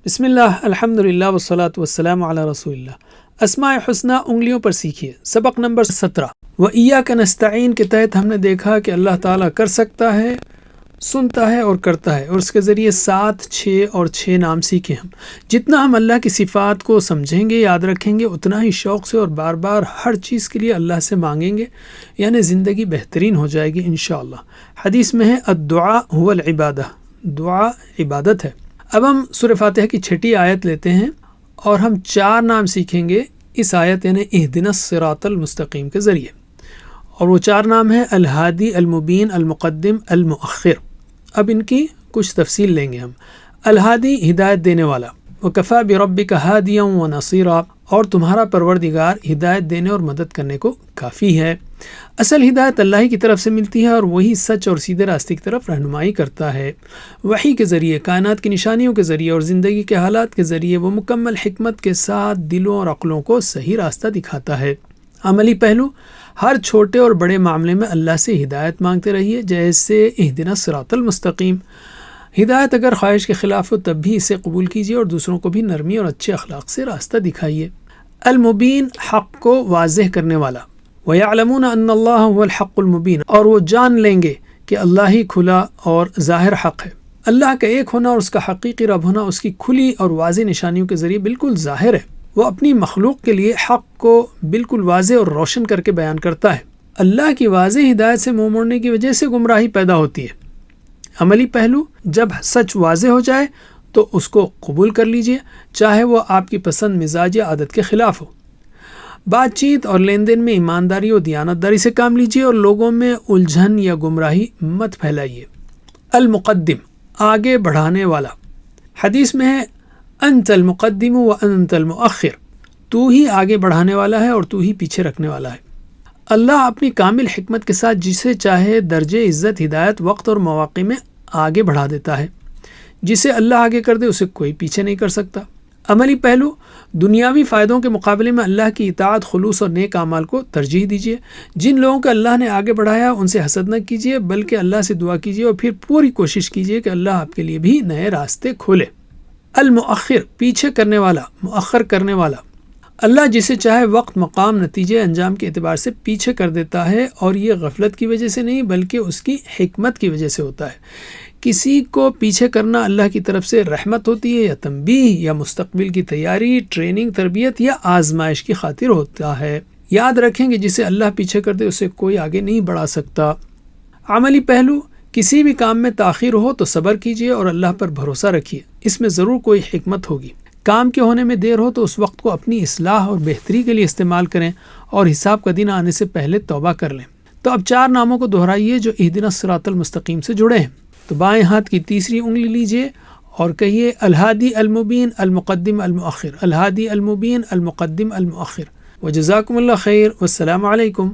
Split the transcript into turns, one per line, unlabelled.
بسم اللہ الحمدللہ والصلاۃ والسلام علی رسول اللہ۔ اسماء حسنہ انگلیوں پر سیکھیے، سبق نمبر 17۔ وَإِيَّاكَ نَسْتَعِينُ کے تحت ہم نے دیکھا کہ اللہ تعالیٰ کر سکتا ہے، سنتا ہے اور کرتا ہے، اور اس کے ذریعے 7، 6 اور 6 نام سیکھے ہم۔ جتنا ہم اللہ کی صفات کو سمجھیں گے، یاد رکھیں گے، اتنا ہی شوق سے اور بار بار ہر چیز کے لیے اللہ سے مانگیں گے، یعنی زندگی بہترین ہو جائے گی انشاءاللہ۔ حدیث میں ہے الدعاء هو العبادہ، دعا عبادت ہے۔ اب ہم سورہ فاتحہ کی 6 آیت لیتے ہیں اور ہم 4 نام سیکھیں گے اس آیت یعنی اہدنا الصراط المستقیم کے ذریعے، اور وہ 4 نام ہیں الہادی، المبین، المقدم، المؤخر۔ اب ان کی کچھ تفصیل لیں گے ہم۔ الہادی ہدایت دینے والا، وکفیٰ بربک ہادیا ونصیرا، اور تمہارا پروردگار ہدایت دینے اور مدد کرنے کو کافی ہے۔ اصل ہدایت اللہ ہی کی طرف سے ملتی ہے اور وہی سچ اور سیدھے راستے کی طرف رہنمائی کرتا ہے۔ وحی کے ذریعے، کائنات کی نشانیوں کے ذریعے اور زندگی کے حالات کے ذریعے وہ مکمل حکمت کے ساتھ دلوں اور عقلوں کو صحیح راستہ دکھاتا ہے۔ عملی پہلو، ہر چھوٹے اور بڑے معاملے میں اللہ سے ہدایت مانگتے رہیے، جیسے اہدنا الصراط المستقیم۔ ہدایت اگر خواہش کے خلاف ہو تب بھی اسے قبول کیجیے اور دوسروں کو بھی نرمی اور اچھے اخلاق سے راستہ دکھائیے۔ المبین، حق کو واضح کرنے والا، وَيَعْلَمُونَ أَنَّ اللَّهَ هُوَ الْحَقُّ الْمُبِينُ، اور وہ جان لیں گے کہ اللہ ہی کھلا اور ظاہر حق ہے۔ اللہ کا ایک ہونا اور اس کا حقیقی رب ہونا اس کی کھلی اور واضح نشانیوں کے ذریعے بالکل ظاہر ہے۔ وہ اپنی مخلوق کے لیے حق کو بالکل واضح اور روشن کر کے بیان کرتا ہے۔ اللہ کی واضح ہدایت سے منہ موڑنے کی وجہ سے گمراہی پیدا ہوتی ہے۔ عملی پہلو، جب سچ واضح ہو جائے تو اس کو قبول کر لیجئے، چاہے وہ آپ کی پسند، مزاج یا عادت کے خلاف ہو۔ بات چیت اور لین دین میں ایمانداری اور دیانتداری سے کام لیجئے اور لوگوں میں الجھن یا گمراہی مت پھیلائیے۔ المقدم، آگے بڑھانے والا۔ حدیث میں ہے انت المقدم و انت المؤخر، تو ہی آگے بڑھانے والا ہے اور تو ہی پیچھے رکھنے والا ہے۔ اللہ اپنی کامل حکمت کے ساتھ جسے چاہے درجے عزت، ہدایت، وقت اور مواقع میں آگے بڑھا دیتا ہے۔ جسے اللہ آگے کر دے اسے کوئی پیچھے نہیں کر سکتا۔ عملی پہلو، دنیاوی فائدوں کے مقابلے میں اللہ کی اطاعت، خلوص اور نیک اعمال کو ترجیح دیجیے۔ جن لوگوں کو اللہ نے آگے بڑھایا ان سے حسد نہ کیجیے، بلکہ اللہ سے دعا کیجیے اور پھر پوری کوشش کیجیے کہ اللہ آپ کے لیے بھی نئے راستے کھولے۔ المؤخر، پیچھے کرنے والا، مؤخر کرنے والا۔ اللہ جسے چاہے وقت، مقام، نتیجے، انجام کے اعتبار سے پیچھے کر دیتا ہے، اور یہ غفلت کی وجہ سے نہیں بلکہ اس کی حکمت کی وجہ سے ہوتا ہے۔ کسی کو پیچھے کرنا اللہ کی طرف سے رحمت ہوتی ہے یا تنبیہ یا مستقبل کی تیاری، ٹریننگ، تربیت یا آزمائش کی خاطر ہوتا ہے۔ یاد رکھیں کہ جسے اللہ پیچھے کر دے اسے کوئی آگے نہیں بڑھا سکتا۔ عملی پہلو، کسی بھی کام میں تاخیر ہو تو صبر کیجیے اور اللہ پر بھروسہ رکھیے، اس میں ضرور کوئی حکمت ہوگی۔ کام کے ہونے میں دیر ہو تو اس وقت کو اپنی اصلاح اور بہتری کے لیے استعمال کریں اور حساب کا دن آنے سے پہلے توبہ کر لیں۔ تو اب 4 ناموں کو دہرائیے جو اہدنا الصراط المستقیم سے جڑے ہیں۔ تو بائیں ہاتھ کی تیسری انگلی لیجئے اور کہیے الہادی، المبین، المقدم، المؤخر، الہادی، المبین، المقدم، المؤخر۔ وجزاکم اللہ خیر، والسلام علیکم۔